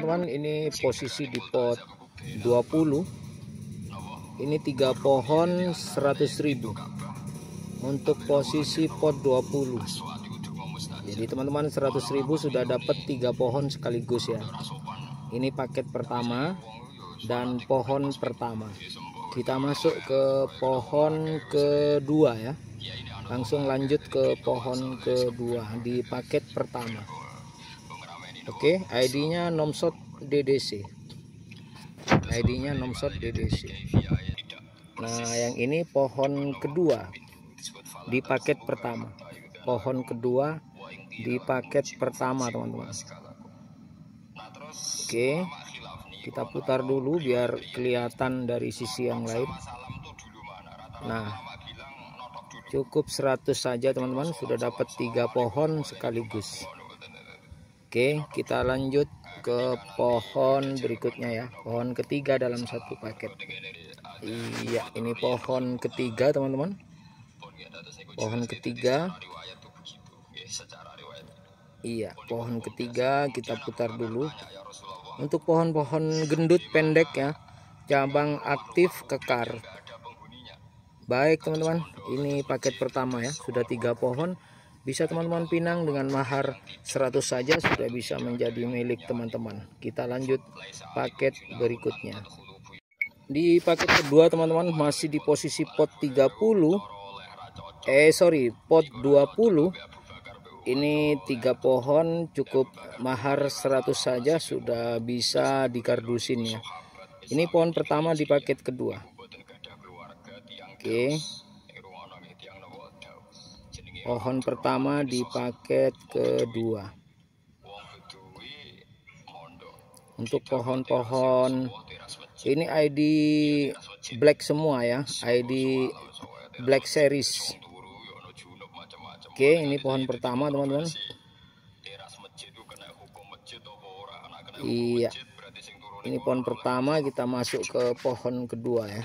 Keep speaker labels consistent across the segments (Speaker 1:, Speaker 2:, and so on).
Speaker 1: teman-teman, ini posisi di pot 20. Ini 3 pohon 100.000 untuk posisi pot 20. Jadi teman-teman, 100.000 sudah dapat 3 pohon sekaligus ya. Ini paket pertama dan pohon pertama. Kita masuk ke pohon kedua ya. Langsung lanjut ke pohon kedua di paket pertama. Oke, ID-nya Nomshot DDC. ID-nya Nomshot DDC. Nah, yang ini pohon kedua di paket pertama. Pohon kedua di paket pertama, teman-teman. Oke, kita putar dulu biar kelihatan dari sisi yang lain. Nah, cukup 100 saja, teman-teman, sudah dapat 3 pohon sekaligus. Oke, kita lanjut ke pohon berikutnya ya. Pohon ketiga dalam satu paket. Iya, ini pohon ketiga, teman-teman. Pohon ketiga. Iya, pohon ketiga kita putar dulu. Untuk pohon-pohon gendut pendek ya, cabang aktif kekar. Baik teman-teman, ini paket pertama ya, sudah 3 pohon. Bisa teman-teman pinang dengan mahar 100 saja sudah bisa menjadi milik teman-teman. Kita lanjut paket berikutnya. Di paket kedua teman-teman, masih di posisi pot 30. Pot 20. Ini 3 pohon cukup mahar 100 saja sudah bisa dikardusin ya. Ini pohon pertama di paket kedua. Oke. Pohon pertama di paket kedua. Untuk pohon-pohon ini ID black semua ya, ID black series. Oke, ini pohon pertama teman-teman. Iya, ini pohon pertama, kita masuk ke pohon kedua ya.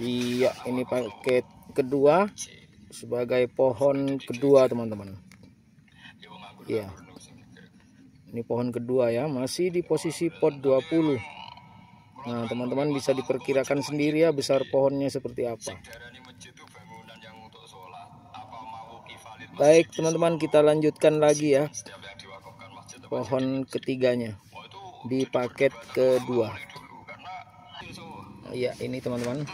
Speaker 1: Iya, ini paket kedua sebagai pohon kedua teman-teman. Iya, ini pohon kedua ya, masih di posisi pot 20. Nah teman-teman bisa diperkirakan sendiri ya besar pohonnya seperti apa. Baik teman-teman, kita lanjutkan lagi ya pohon ketiganya di paket kedua. Iya, ini teman-teman,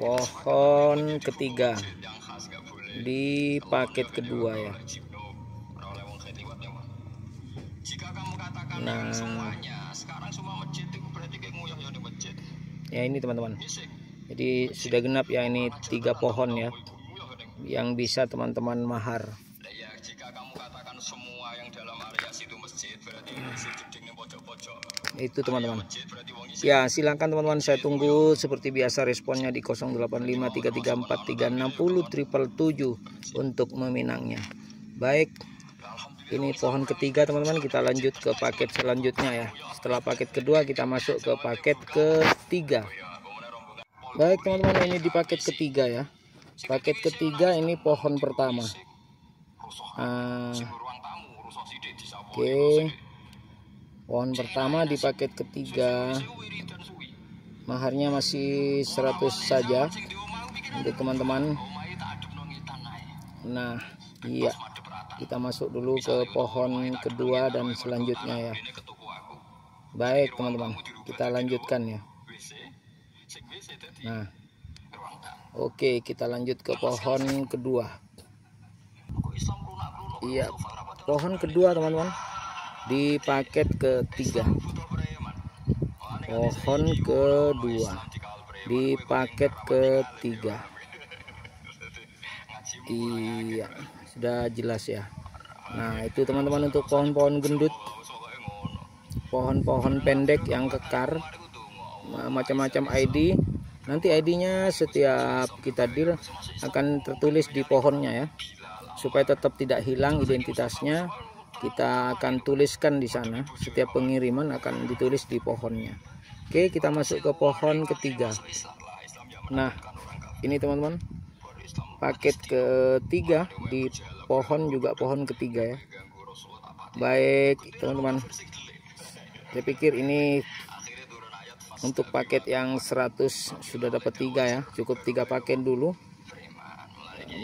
Speaker 1: pohon ketiga di paket kedua ya. Nah ya, ini teman-teman, jadi sudah genap ya, ini 3 pohon ya yang bisa teman-teman mahar. Itu teman-teman ya, silakan teman-teman, saya tunggu seperti biasa responnya di 085334360777 untuk meminangnya. Baik, ini pohon ketiga teman-teman, kita lanjut ke paket selanjutnya ya. Setelah paket kedua kita masuk ke paket ketiga. Baik teman-teman, ini di paket ketiga ya. Paket ketiga ini pohon pertama. Oke, pohon pertama di paket ketiga, maharnya masih 100 saja untuk teman-teman. Nah iya, kita masuk dulu ke pohon kedua dan selanjutnya ya. Baik teman-teman, kita lanjutkan ya. Nah oke, kita lanjut ke pohon kedua. Iya, pohon kedua teman-teman di paket ketiga. Pohon kedua di paket ketiga. Iya, sudah jelas ya. Nah itu teman-teman untuk pohon-pohon gendut, pohon-pohon pendek yang kekar, macam-macam ID. Nanti ID-nya setiap kita deal akan tertulis di pohonnya ya, supaya tetap tidak hilang identitasnya. Kita akan tuliskan di sana, setiap pengiriman akan ditulis di pohonnya. Oke, kita masuk ke pohon ketiga. Nah ini teman-teman, paket ketiga di pohon juga pohon ketiga ya. Baik teman-teman, saya pikir ini untuk paket yang 100 sudah dapat 3 ya, cukup 3 paket dulu.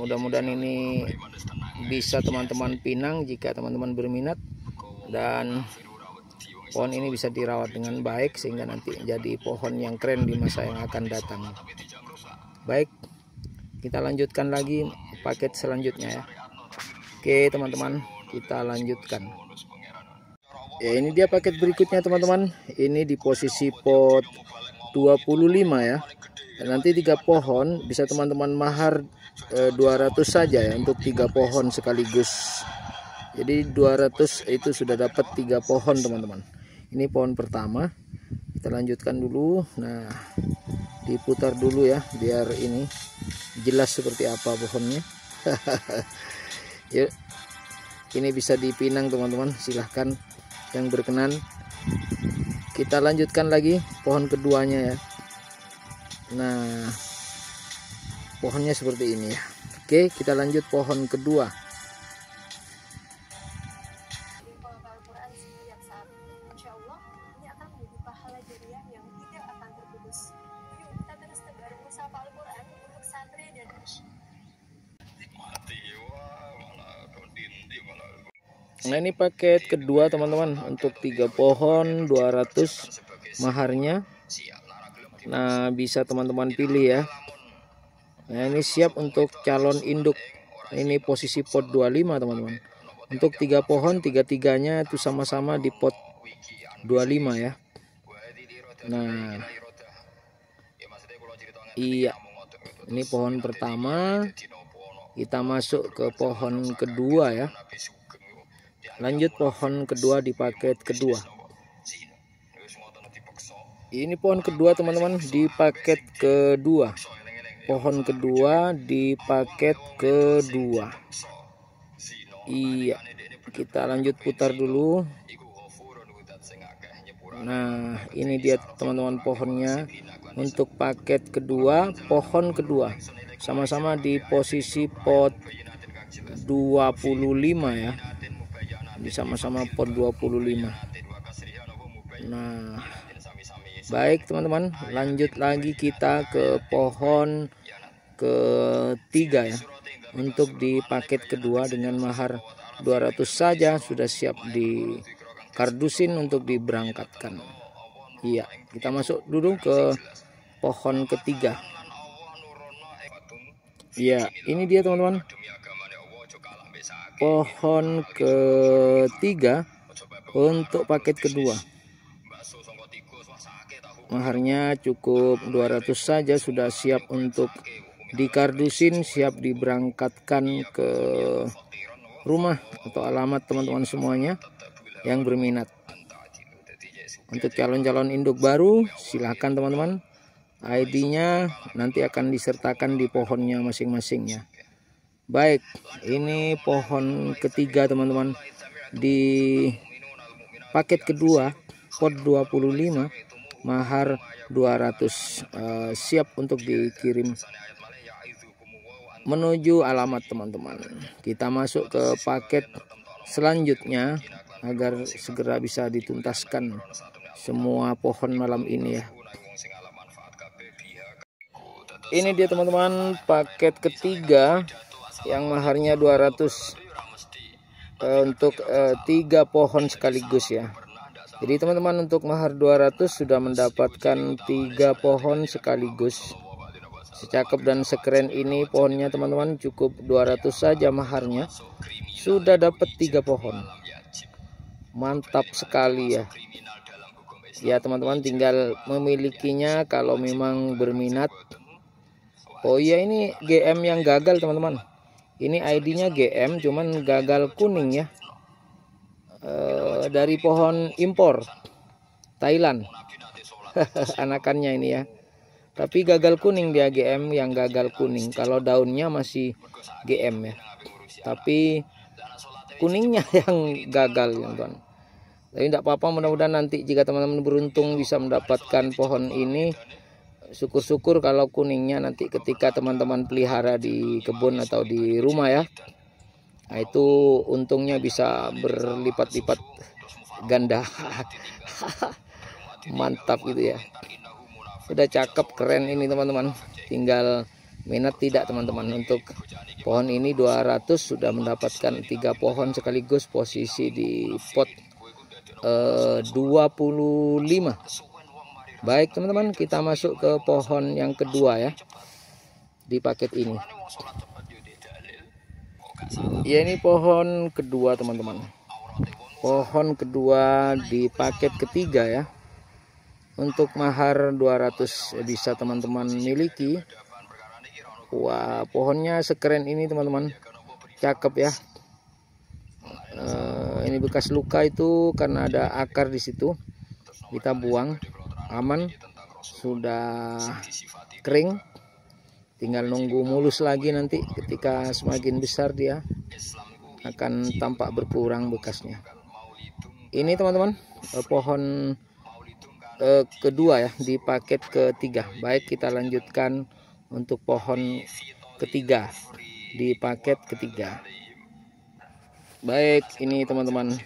Speaker 1: Mudah-mudahan ini bisa teman-teman pinang jika teman-teman berminat, dan pohon ini bisa dirawat dengan baik sehingga nanti jadi pohon yang keren di masa yang akan datang. Baik, kita lanjutkan lagi paket selanjutnya ya. Oke teman-teman, kita lanjutkan. Ya, ini dia paket berikutnya teman-teman. Ini di posisi pot 25 ya. Dan nanti 3 pohon bisa teman-teman mahar 200 saja ya untuk 3 pohon sekaligus. Jadi 200 itu sudah dapat 3 pohon teman-teman. Ini pohon pertama. Kita lanjutkan dulu. Nah, diputar dulu ya biar ini jelas seperti apa pohonnya. Yuk, ini bisa dipinang teman-teman, silahkan yang berkenan. Kita lanjutkan lagi pohon keduanya ya. Nah, pohonnya seperti ini ya. Oke, kita lanjut pohon kedua. Nah, ini paket kedua teman-teman untuk 3 pohon 200 maharnya. Nah, bisa teman-teman pilih ya. Nah, ini siap untuk calon induk. Ini posisi pot 25 teman-teman. Untuk 3 pohon, 3-3-nya itu sama-sama di pot 25 ya. Nah, iya, ini pohon pertama. Kita masuk ke pohon kedua ya. Lanjut pohon kedua di paket kedua. Ini pohon kedua teman-teman di paket kedua. Pohon kedua di paket kedua. Iya, kita lanjut putar dulu. Nah, ini dia teman-teman pohonnya untuk paket kedua, pohon kedua. Sama-sama di posisi pot 25 ya. Sama-sama pot 25. Nah, baik teman-teman, lanjut lagi kita ke pohon ketiga ya. Untuk di paket kedua dengan mahar 200 saja sudah siap di kardusin untuk diberangkatkan. Iya, kita masuk dulu ke pohon ketiga. Iya, ini dia teman-teman. Pohon ketiga untuk paket kedua. Maharnya cukup 200 saja sudah siap untuk dikardusin, siap diberangkatkan ke rumah atau alamat teman-teman semuanya yang berminat. Untuk calon-calon induk baru silahkan teman-teman, ID-nya nanti akan disertakan di pohonnya masing-masing ya. Baik, ini pohon ketiga teman-teman di paket kedua pot 25 mahar 200, siap untuk dikirim menuju alamat teman-teman. Kita masuk ke paket selanjutnya agar segera bisa dituntaskan semua pohon malam ini ya. Ini dia teman-teman paket ketiga yang maharnya 200 untuk 3 pohon sekaligus ya. Jadi teman-teman untuk mahar 200 sudah mendapatkan 3 pohon sekaligus. Secakep dan sekeren ini pohonnya teman-teman, cukup 200 saja maharnya sudah dapat 3 pohon. Mantap sekali ya. Ya teman-teman, tinggal memilikinya kalau memang berminat. Oh iya, ini GM yang gagal teman-teman. Ini ID-nya GM cuman gagal kuning ya. Dari pohon impor Thailand. Anakannya ini ya. Tapi gagal kuning dia, GM yang gagal kuning. Kalau daunnya masih GM ya. Tapi kuningnya yang gagal teman-teman. Tapi tidak apa-apa, mudah-mudahan nanti jika teman-teman beruntung bisa mendapatkan pohon ini. Syukur-syukur kalau kuningnya nanti ketika teman-teman pelihara di kebun atau di rumah ya. Nah, itu untungnya bisa berlipat-lipat ganda. Mantap gitu ya. Sudah cakep, keren ini teman-teman. Tinggal minat tidak teman-teman. Untuk pohon ini 200 sudah mendapatkan 3 pohon sekaligus, posisi di pot 25. Baik teman-teman, kita masuk ke pohon yang kedua ya di paket ini. Ya, ini pohon kedua teman-teman. Pohon kedua di paket ketiga ya. Untuk mahar 200 bisa teman-teman miliki. Wah, pohonnya sekeren ini teman-teman. Cakep ya. Ini bekas luka itu karena ada akar di situ. Kita buang, aman. Sudah kering. Tinggal nunggu mulus lagi, nanti ketika semakin besar dia akan tampak berkurang bekasnya. Ini teman-teman pohon kedua ya di paket ketiga. Baik, kita lanjutkan untuk pohon ketiga di paket ketiga. Baik, ini teman-teman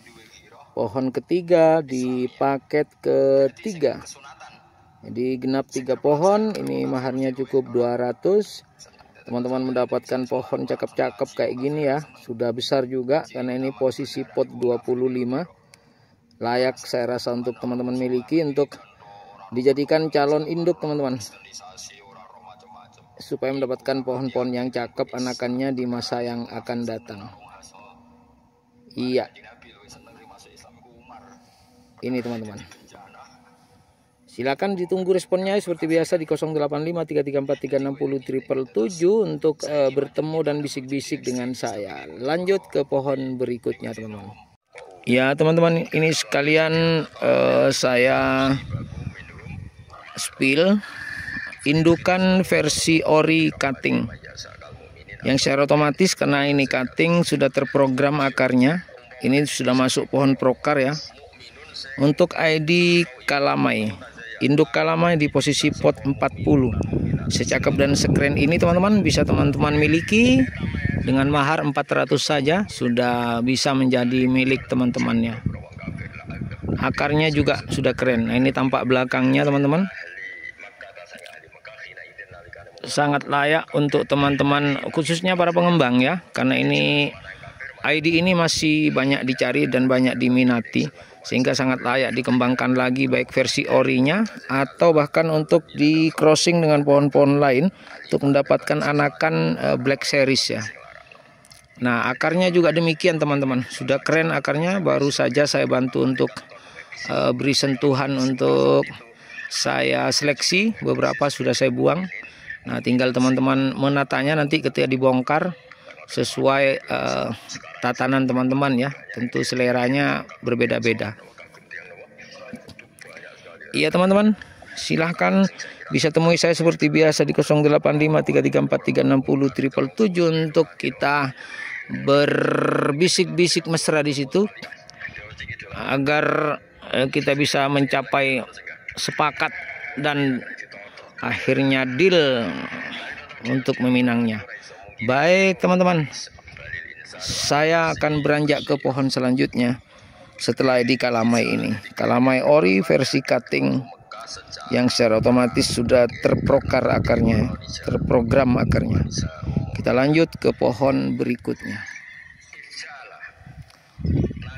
Speaker 1: pohon ketiga di paket ketiga. Jadi genap 3 pohon, ini maharnya cukup 200. Teman-teman mendapatkan pohon cakep-cakep kayak gini ya. Sudah besar juga karena ini posisi pot 25. Layak saya rasa untuk teman-teman miliki, untuk dijadikan calon induk teman-teman. Supaya mendapatkan pohon-pohon yang cakep anakannya di masa yang akan datang. Iya. Ini teman-teman. Silakan ditunggu responnya seperti biasa di 085334360777 untuk bertemu dan bisik-bisik dengan saya. Lanjut ke pohon berikutnya teman-teman. Ya teman-teman, ini sekalian saya spill indukan versi ori cutting yang secara otomatis, karena ini cutting sudah terprogram akarnya. Ini sudah masuk pohon prokar ya. Untuk ID Kalamai, induk Kalamai di posisi pot 40. Secakep dan sekeren ini teman-teman bisa teman-teman miliki dengan mahar 400 saja, sudah bisa menjadi milik teman-temannya. Akarnya juga sudah keren. Nah, ini tampak belakangnya teman-teman. Sangat layak untuk teman-teman, khususnya para pengembang ya, karena ini ID ini masih banyak dicari dan banyak diminati, sehingga sangat layak dikembangkan lagi, baik versi orinya atau bahkan untuk di crossing dengan pohon-pohon lain untuk mendapatkan anakan Black Series ya. Nah, akarnya juga demikian teman-teman, sudah keren akarnya. Baru saja saya bantu untuk beri sentuhan untuk saya seleksi, beberapa sudah saya buang. Nah, tinggal teman-teman menatanya nanti ketika dibongkar sesuai tatanan teman-teman ya. Tentu seleranya berbeda-beda. Iya teman-teman, silahkan bisa temui saya seperti biasa di 085334360777 untuk kita berbisik-bisik mesra di situ, agar kita bisa mencapai sepakat dan akhirnya deal untuk meminangnya. Baik teman-teman, saya akan beranjak ke pohon selanjutnya setelah di Kalamai ini. Kalamai ori versi cutting yang secara otomatis sudah terprokar akarnya, terprogram akarnya. Kita lanjut ke pohon berikutnya.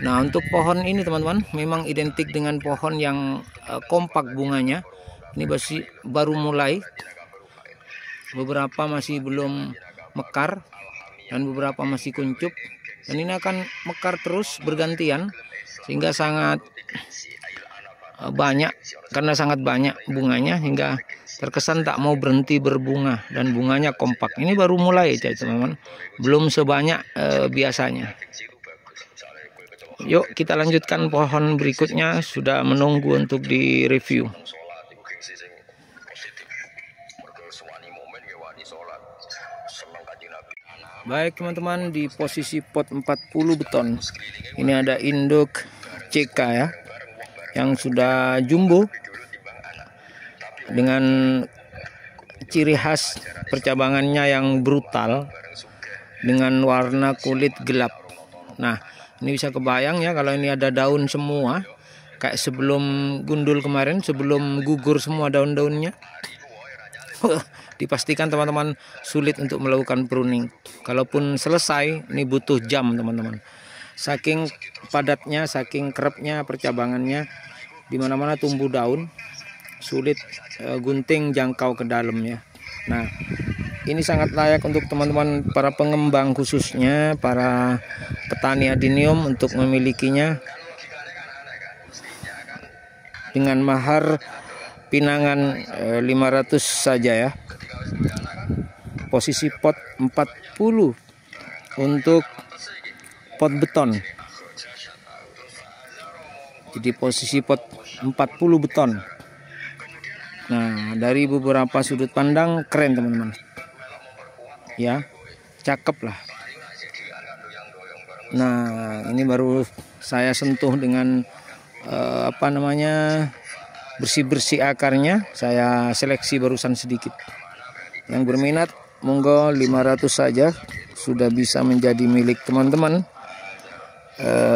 Speaker 1: Nah, untuk pohon ini teman-teman memang identik dengan pohon yang kompak bunganya. Ini masih baru mulai, beberapa masih belum mekar dan beberapa masih kuncup, dan ini akan mekar terus bergantian sehingga sangat banyak, karena sangat banyak bunganya hingga terkesan tak mau berhenti berbunga, dan bunganya kompak. Ini baru mulai teman-teman, belum sebanyak biasanya. Yuk kita lanjutkan pohon berikutnya, sudah menunggu untuk direview. Baik teman-teman, di posisi pot 40 beton ini ada induk CK ya, yang sudah jumbo dengan ciri khas percabangannya yang brutal. dengan warna kulit gelap. Nah, ini bisa kebayang ya kalau ini ada daun semua, kayak sebelum gundul kemarin, sebelum gugur semua daun-daunnya. Dipastikan teman-teman sulit untuk melakukan pruning. Kalaupun selesai, ini butuh jam teman-teman. Saking padatnya, saking kerapnya percabangannya, dimana-mana tumbuh daun, sulit gunting jangkau ke dalamnya. Nah, ini sangat layak untuk teman-teman para pengembang, khususnya para petani adenium untuk memilikinya dengan mahar pinangan 500 saja ya. Posisi pot 40 untuk pot beton. Jadi posisi pot 40 beton. Nah, dari beberapa sudut pandang keren teman-teman. Ya, cakep lah. Nah, ini baru saya sentuh dengan bersih-bersih akarnya. Saya seleksi barusan sedikit. Yang berminat monggo 500 saja sudah bisa menjadi milik teman-teman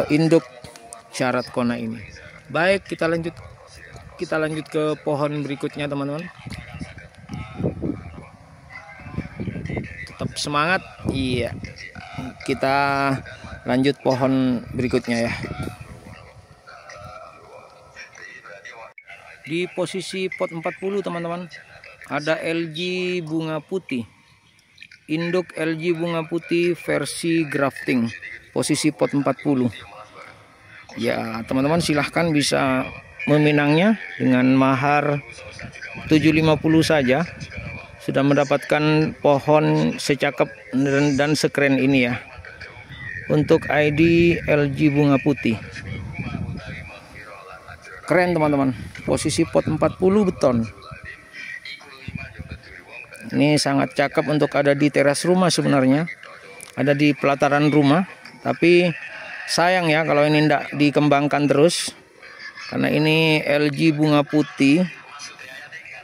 Speaker 1: induk syarat kona ini. Baik, kita lanjut ke pohon berikutnya teman-teman. Tetap semangat. Iya, kita lanjut pohon berikutnya ya. Di posisi pot 40 teman-teman, ada LG bunga putih, induk LG bunga putih versi grafting, posisi pot 40 ya. Teman-teman silahkan bisa meminangnya dengan mahar 750 saja, sudah mendapatkan pohon secakep dan sekeren ini ya. Untuk ID LG bunga putih, keren teman-teman, posisi pot 40 beton. Ini sangat cakep untuk ada di teras rumah sebenarnya, ada di pelataran rumah. Tapi sayang ya kalau ini tidak dikembangkan terus, karena ini LG bunga putih,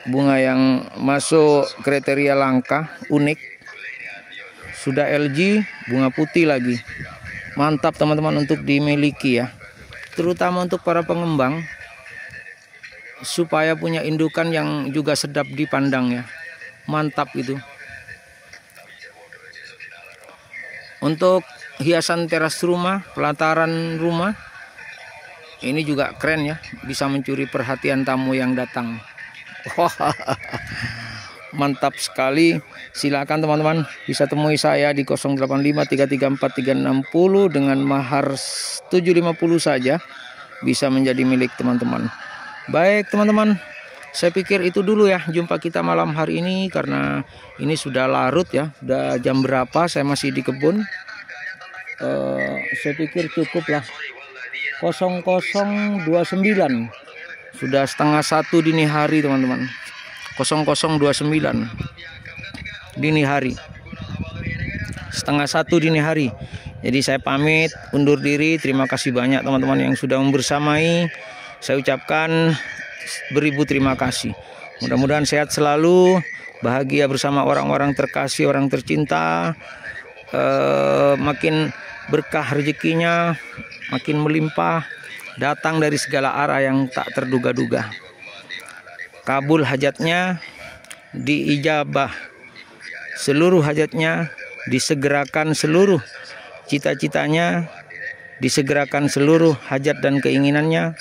Speaker 1: bunga yang masuk kriteria langka, unik. Sudah LG bunga putih lagi, mantap teman-teman untuk dimiliki ya, terutama untuk para pengembang, supaya punya indukan yang juga sedap dipandang ya. Mantap itu. Untuk hiasan teras rumah, pelataran rumah, ini juga keren ya, bisa mencuri perhatian tamu yang datang. Mantap sekali. Silakan teman-teman bisa temui saya di 0853343660 dengan mahar 750 saja, bisa menjadi milik teman-teman. Baik teman-teman, saya pikir itu dulu ya jumpa kita malam hari ini, karena ini sudah larut ya, sudah jam berapa, saya masih di kebun. Saya pikir cukup lah 0029, sudah setengah 1 dini hari teman-teman. 0029 dini hari, setengah 1 dini hari. Jadi saya pamit undur diri. Terima kasih banyak teman-teman yang sudah membersamai. Saya ucapkan beribu terima kasih. Mudah-mudahan sehat selalu, bahagia bersama orang-orang terkasih, orang tercinta. Makin berkah rezekinya, makin melimpah, datang dari segala arah yang tak terduga-duga. Kabul hajatnya, diijabah seluruh hajatnya, disegerakan seluruh cita-citanya, disegerakan seluruh hajat dan keinginannya,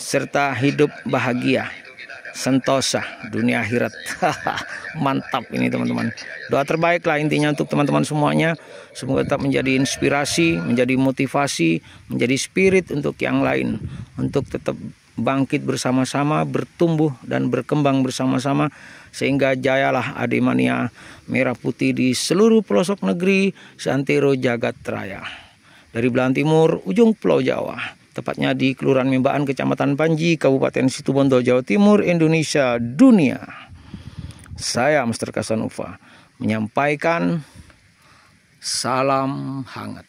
Speaker 1: serta hidup bahagia sentosa dunia akhirat. Mantap ini teman-teman. Doa terbaik lah intinya untuk teman-teman semuanya. Semoga tetap menjadi inspirasi, menjadi motivasi, menjadi spirit untuk yang lain, untuk tetap bangkit bersama-sama, bertumbuh dan berkembang bersama-sama, sehingga jayalah Ademania merah putih di seluruh pelosok negeri seantero jagat raya. Dari belahan timur ujung Pulau Jawa, tepatnya di Kelurahan Membaan, Kecamatan Panji, Kabupaten Situbondo, Jawa Timur, Indonesia, dunia. Saya Mr. Kasanuva menyampaikan salam hangat.